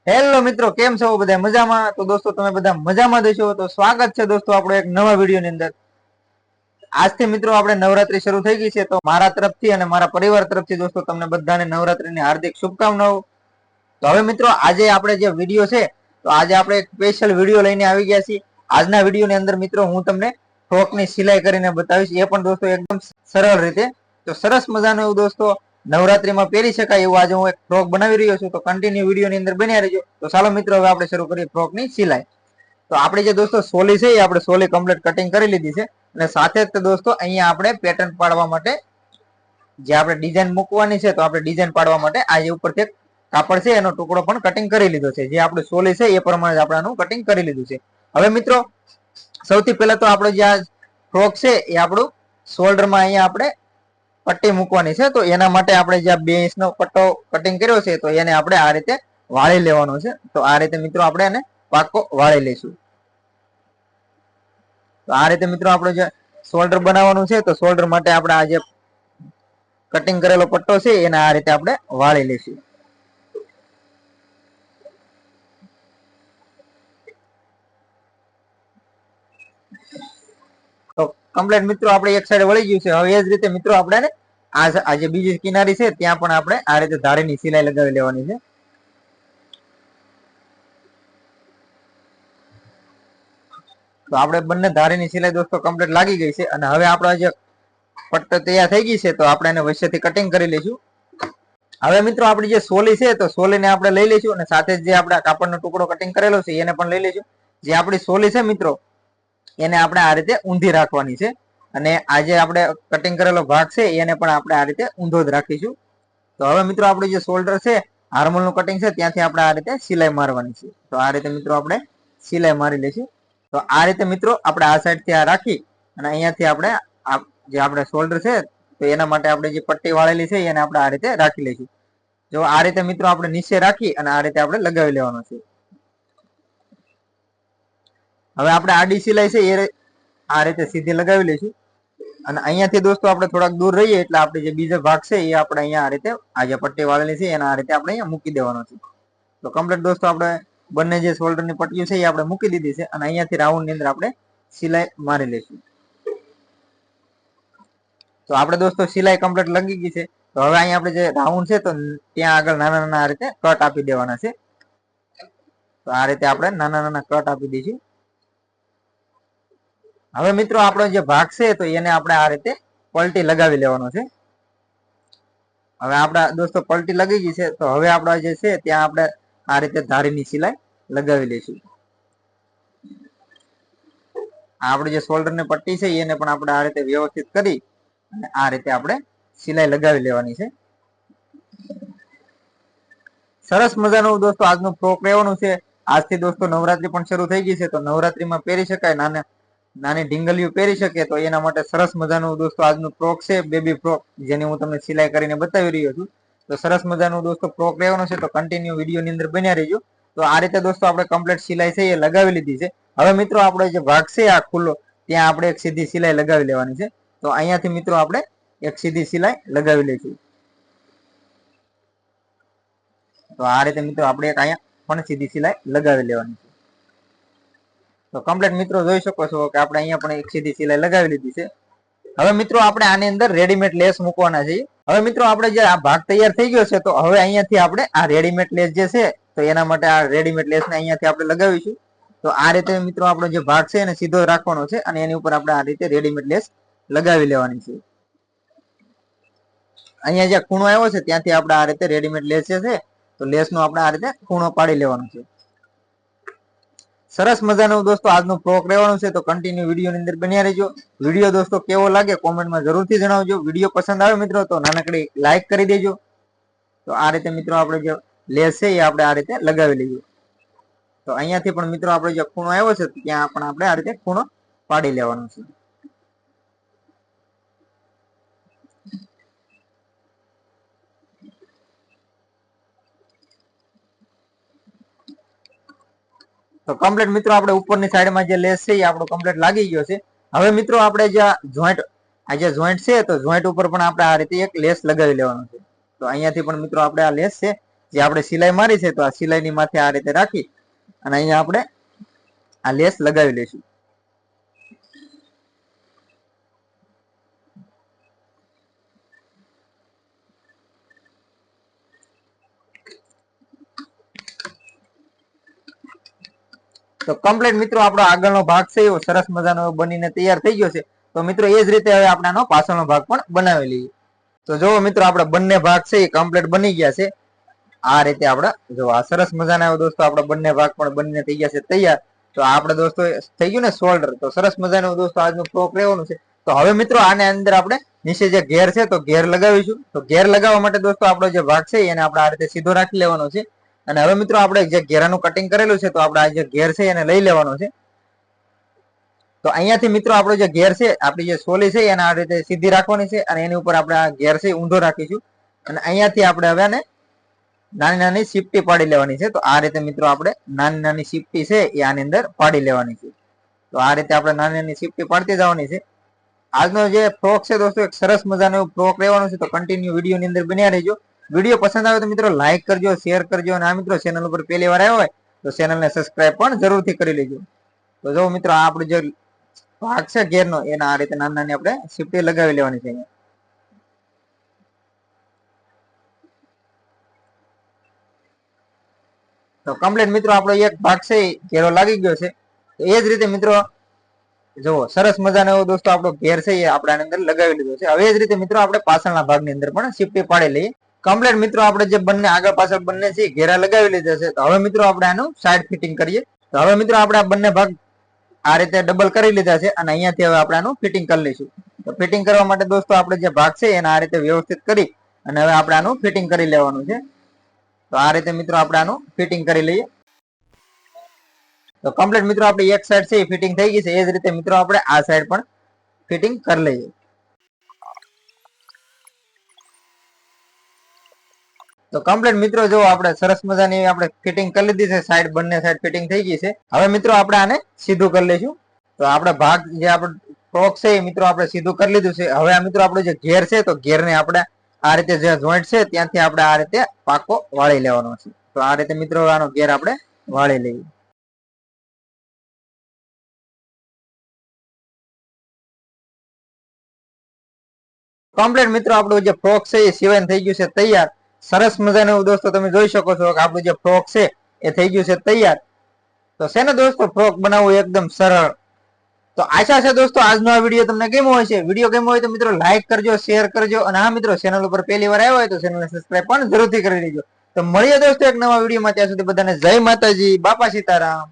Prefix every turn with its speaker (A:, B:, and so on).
A: Hello મિત્રો, કેમ છો બધા? મજામાં? તો દોસ્તો તમે બધા મજામાં દેશો તો સ્વાગત છે દોસ્તો આપણો એક નવા વિડીયો ની અંદર. આજથી મિત્રો આપણે નવરાત્રી શરૂ થઈ ગઈ છે, તો મારા તરફથી અને મારા પરિવાર તરફથી દોસ્તો તમને બધાને નવરાત્રીની હાર્દિક શુભકામનાઓ. તો હવે મિત્રો આજે આપણે જે વિડીયો છે, તો આજે આપણે એક સ્પેશિયલ વિડીયો લઈને આવી ગયા છીએ. આજના વિડીયો ની અંદર મિત્રો હું તમને ફ્રોકની સિલાઈ કરીને બતાવીશ, એ પણ દોસ્તો એકદમ સરળ રીતે. તો સરસ મજાનું એવું દોસ્તો નવરાત્રીમાં પહેરી શકાય એવું આજે હું એક ફ્રોક બનાવી રહ્યો છું. તો કન્ટિન્યુ વિડીયો ની અંદર બન્યા રહેજો. તો ચાલો મિત્રો હવે આપણે શરૂ કરીએ ફ્રોકની સિલાઈ. તો આપણે જે દોસ્તો સોલી છે એ આપણે સોલી કમ્પ્લીટ કટિંગ કરી લીધી છે, અને સાથે જ દોસ્તો અહીંયા આપણે પેટર્ન પાડવા માટે જે આપણે ડિઝાઇન મૂકવાની છે, તો આપણે ડિઝાઇન પાડવા માટે આ જે ઉપરથી કાપડ છે એનો ટુકડો પણ કટિંગ કરી લીધો છે. જે આપણે સોલી છે એ પ્રમાણે આપણે આનું કટિંગ કરી લીધું છે. હવે મિત્રો સૌથી પહેલા તો આપણો જે આ ફ્રોક છે એ આપણું શોલ્ડરમાં અહીંયા આપણે પટ્ટી મૂકવાની છે. તો એના માટે આપણે જે 2 ઇંચનો પટ્ટો કટિંગ કર્યો છે, તો એને આપણે આ રીતે વાળી લેવાનો છે. તો આ રીતે મિત્રો આપણે એને પાકો વાળી લઈશું. તો આ રીતે મિત્રો આપણે જે શોલ્ડર બનાવવાનું છે, તો શોલ્ડર માટે આપણે આ જે કટિંગ કરેલો પટ્ટો છે એને આ રીતે આપણે વાળી લઈશું. તો કમ્પ્લીટ મિત્રો આપણે એક સાઈડ વળી ગયું છે. હવે એ જ રીતે મિત્રો આપણે આ જે બીજી કિનારી છે ત્યાં પણ આપણે આ રીતે ધારીની સિલાઈ લગાવી લેવાની છે. તો આપણે બંને ધારીની સિલાઈ દોસ્તો કમ્પ્લીટ લાગી ગઈ છે, અને હવે આપણો જે પટ્ટો તૈયાર થઈ ગઈ છે, તો આપણે એને વચ્ચેથી કટિંગ કરી લઈશું. હવે મિત્રો આપણી જે સોલી છે, તો સોલીને આપણે લઈ લઈશું, અને સાથે જે આપણે કાપડનો ટુકડો કટિંગ કરેલો છે એને પણ લઈ લઈશું. જે આપણી સોલી છે મિત્રો એને આપણે આ રીતે ઊંધી રાખવાની છે, અને આ જે આપણે કટિંગ કરેલો ભાગ છે એને પણ આપણે આ રીતે ઊંધો જ રાખીશું. તો હવે મિત્રો આપણું જે શોલ્ડર છે, આર્મોલનું કટિંગ છે, ત્યાંથી આપણે આ રીતે સિલાઈ મારવાની છે. તો આ રીતે મિત્રો આપણે સિલાઈ મારી લઈશું. તો આ રીતે મિત્રો આપણે આ સાઈડ થી આ રાખી અને અહીંયાથી આપણે જે આપણે શોલ્ડર છે, તો એના માટે આપણે જે પટ્ટી વાળેલી છે એને આપણે આ રીતે રાખી લઈશું. જો આ રીતે મિત્રો આપણે નીચે રાખી અને આ રીતે આપણે લગાવી લેવાનો છે. હવે આપણે આડી સિલાઈ છે એ આ રીતે સીધી લગાવી લઈશું, અને અહીંયાથી દોસ્તો આપણે થોડાક દૂર રહીએ એટલે આપણે જે બીજો ભાગ છે એ આપણે અહીંયા આ રીતે આ જે પટ્ટી વાળેલી છે એના આ રીતે આપણે અહીંયા મૂકી દેવાનો છે. તો કમ્પ્લીટ દોસ્તો આપણે બંને જે શોલ્ડરની પટ્ટીઓ છે એ આપણે મૂકી દીધી છે, અને અહીંયાથી રાઉન્ડ ની અંદર આપણે સિલાઈ મારી લઈશું. તો આપણે દોસ્તો સિલાઈ કમ્પ્લીટ લગી ગઈ છે. તો હવે અહીંયા આપણે જે રાઉન્ડ છે, તો ત્યાં આગળ નાના નાના આ રીતે કટ આપી દેવાના છે. તો આ રીતે આપણે નાના નાના કટ આપી દઈશું. હવે મિત્રો આપણો જે ભાગ છે, તો એને આપણે આ રીતે પલટી લગાવી લેવાનો છે. હવે આપણા દોસ્તો પલટી લગી ગઈ છે, તો હવે આપણા જે છે ત્યાં આપણે આ રીતે ધારીની સિલાઈ લગાવી લઈશું. આપણે જે શોલ્ડર ની પટ્ટી છે એને પણ આપણે આ રીતે વ્યવસ્થિત કરી અને આ રીતે આપણે સિલાઈ લગાવી લેવાની છે. સરસ મજાનું દોસ્તો આજનું ફ્રોક રહેવાનું છે. આજથી દોસ્તો નવરાત્રી પણ શરૂ થઈ ગઈ છે, તો નવરાત્રીમાં પહેરી શકાય, નાની ઢીંગલીઓ પહેરી શકે, તો એના માટે સરસ મજાનું દોસ્તો આજનું ફ્રોક છે, બેબી ફ્રોક, જેની હું તમને સિલાઈ કરીને બતાવી રહ્યો છું. તો સરસ મજાનું દોસ્તો ફ્રોક રહેવાનું છે. તો કન્ટિન્યુ વિડીયો ની અંદર બન્યા રહેજો. તો આ રીતે દોસ્તો આપણે કમ્પ્લીટ સિલાઈ છે એ લગાવી લીધી છે. હવે મિત્રો આપણે જે ભાગ છે આ ખુલ્લો, ત્યાં આપણે એક સીધી સિલાઈ લગાવી લેવાની છે. તો અહીંયાથી મિત્રો આપણે એક સીધી સિલાઈ લગાવી લઈશું. તો આ રીતે મિત્રો આપણે એક અહીંયા પણ સીધી સિલાઈ લગાવી લેવાની છે. તો કમ્પ્લીટ મિત્રો જોઈ શકો છો કે આપણે અહીંયા પણ એક સીધી સિલાઈ લગાવી લીધી છે. હવે મિત્રો આપણે આની અંદર રેડીમેડ લેસ મૂકવાના છે. હવે મિત્રો આપણે જે આ ભાગ તૈયાર થઈ ગયો છે, તો હવે અહીંયાથી આપણે આ રેડીમેડ લેસ જે છે, તો એના માટે આ રેડીમેડ લેસને અહીંયાથી આપણે લગાવીશું. તો આ રીતે મિત્રો આપણો જે ભાગ છે એને સીધો રાખવાનો છે, અને એની ઉપર આપણે આ રીતે રેડીમેડ લેસ લગાવી લેવાની છે. અહીંયા જે ખૂણો આવ્યો છે ત્યાંથી આપણે આ રીતે રેડીમેડ લેસ છે, તો લેસ નો આપણે આ રીતે ખૂણો પાડી લેવાનો છે. સરસ મજાનું દોસ્તો આજનું ફ્રોક રહેવાનું છે. તો કન્ટિન્યુ વિડીયો ની અંદર બન્યા રહેજો. વિડીયો દોસ્તો કેવો લાગે કોમેન્ટમાં જરૂરથી જણાવજો. વિડીયો પસંદ આવે મિત્રો તો નાનકડી લાઈક કરી દેજો. તો આ રીતે મિત્રો આપણે જે લેસ છે એ આપણે આ રીતે લગાવી લઈએ. તો અહીંયાથી પણ મિત્રો આપણે જે ખૂણો આવ્યો છે ત્યાં પણ આપણે આ રીતે ખૂણો પાડી લેવાનો છે. તો કમ્પ્લીટ મિત્રો આપણે ઉપરની સાઈડમાં જે લેસ છે એ આપણો કમ્પ્લીટ લાગી ગયો છે. હવે મિત્રો આપણે જે જોઈન્ટ છે, તો જોઈન્ટ ઉપર પણ આપણે આ રીતે એક લેસ લગાવી લેવાનો છે. તો અહીંયાથી પણ મિત્રો આપણે આ લેસ છે જે આપણે સિલાઈ મારી છે તો આ સિલાઈની માથે આ રીતે રાખી અને અહીંયા આપણે આ લેસ લગાવી લઈશું. તો કમ્પ્લીટ મિત્રો આપણો આગળનો ભાગ છે એવો સરસ મજાનો બનીને તૈયાર થઈ ગયો છે. તો મિત્રો એ જ રીતે હવે આપણે આનો પાછળનો ભાગ પણ બનાવી લઈએ. તો જો મિત્રો આપણે બંને ભાગ છે એ કમ્પ્લીટ બની ગયા છે. આ રીતે આપણે જો આ સરસ મજાના દોસ્તો આપણે બંને ભાગ પણ બનીને થઈ ગયા છે તૈયાર. તો આપણે દોસ્તો થઈ ગયું ને શોલ્ડર. તો સરસ મજાનું દોસ્તો આજનું ફ્રોક લેવાનું છે. તો હવે મિત્રો આને અંદર આપણે નીચે જે ઘેર છે તો ઘેર લગાવીશું. તો ઘેર લગાવવા માટે દોસ્તો આપણો જે ભાગ છે એને આપણે આ રીતે સીધો રાખી લેવાનો છે. અને હવે મિત્રો આપણે જે ઘેરાનું કટિંગ કરેલું છે તો આપણે આ જે ઘેર છે એને લઈ લેવાનો છે. તો અહીંયાથી મિત્રો આપણો જે ઘેર છે આપણી જે સોલી છે એને આ રીતે સીધી રાખવાની છે અને એની ઉપર આપણે આ ઘેર છે ઊંધો રાખીશું. અને અહીંયાથી આપણે હવે આને નાની નાની સીપટી પાડી લેવાની છે. તો આ રીતે મિત્રો આપણે નાની નાની સીપટી છે એ આની અંદર પાડી લેવાની છે. તો આ રીતે આપણે નાની નાની સીપટી પાડતી જવાની છે. આજનો જે ફ્રોક છે દોસ્તો એક સરસ મજાનો ફ્રોક લેવાનો છે. તો કન્ટિન્યુ વિડીયોની અંદર બન્યા રહેજો. વિડીયો પસંદ આવે તો મિત્રો લાઈક કરજો, શેર કરજો અને આ મિત્રો ચેનલ ઉપર પહેલી વાર આવ્યો હોય તો ચેનલને સબસ્ક્રાઇબ પણ જરૂરથી કરી લેજો. તો જો મિત્રો આ આપણું જે ભાગ છે ઘેરનો એના આ રીતે નાની નાની આપણે સીપટી લગાવી લેવાની છે. તો કમ્પ્લીટ મિત્રો આપણો એક ભાગ છે ઘેરો લાગી ગયો છે. તો એ જ રીતે મિત્રો જુઓ સરસ મજાનો એવો દોસ્તો આપણો ઘેર છે એ આપણે આની અંદર લગાવી લીધો છે. હવે એ જ રીતે મિત્રો આપણે પાછળના ભાગની અંદર પણ સીપટી પાડી લઈએ. કમ્પ્લીટ મિત્રો આપણે જે બંને આગળ પાછળ બંને છે ઘેરા લગાવી લીધા છે. તો હવે મિત્રો આપણે આનું સાઈડ ફિટિંગ કરીએ. તો હવે મિત્રો આપણે આ બંને ભાગ આ રીતે ડબલ કરી લીધા છે અને અહીંયાથી હવે આપણે આનું ફિટિંગ કરી લઈશું. તો ફિટિંગ કરવા માટે દોસ્તો આપણે જે ભાગ છે એને આ રીતે વ્યવસ્થિત કરી અને હવે આપણે આનું ફિટિંગ કરી લેવાનું છે. તો આ રીતે મિત્રો આપણે આનું ફિટિંગ કરી લઈએ. તો કમ્પ્લીટ મિત્રો આપણી એક સાઈડ છે એ ફિટિંગ થઈ ગઈ છે. એ જ રીતે મિત્રો આપણે આ સાઈડ પણ ફિટિંગ કરી લઈએ. તો કમ્પ્લીટ મિત્રો જો આપણે સરસ મજાની આપણે ફિટિંગ કરી લીધી છે. સાઈડ બંને સાઈડ ફિટિંગ થઈ ગઈ છે. હવે મિત્રો આપણે આને સીધું કરી લઈશું. તો આપણે ભાગ જે આપણે ફ્રોક છે એ મિત્રો આપણે સીધું કરી લીધું છે. હવે આ મિત્રો આપણો જે ઘેર છે તો ઘેરને આપણે આ રીતે જે જોઈન્ટ છે ત્યાંથી આપણે આ રીતે પાકો વાળી લેવાનો છે. તો આ રીતે મિત્રો આનો ઘેર આપણે વાળી લઈએ. કમ્પ્લીટ મિત્રો આપણું જે ફ્રોક છે એ સિવાય થઈ ગયું છે તૈયાર. સરસ મજાનું દોસ્તો તમે જોઈ શકો છો કે આપણું જે ફ્રોક છે એ થઈ ગયું છે તૈયાર. તો છે ને દોસ્તો ફ્રોક બનાવવું એકદમ સરળ. તો આશા છે દોસ્તો આજનો આ વિડીયો તમને કેવો હોય છે. વિડીયો કેવો હોય તો મિત્રો લાઈક કરજો, શેર કરજો અને હા મિત્રો ચેનલ ઉપર પહેલી વાર આવ્યો હોય તો ચેનલને સબસ્ક્રાઇબ પણ જરૂરથી કરી લેજો. તો મળીએ દોસ્તો એક નવા વિડીયોમાં. ત્યાં સુધી બધાને જય માતાજી, બાપા સીતારામ.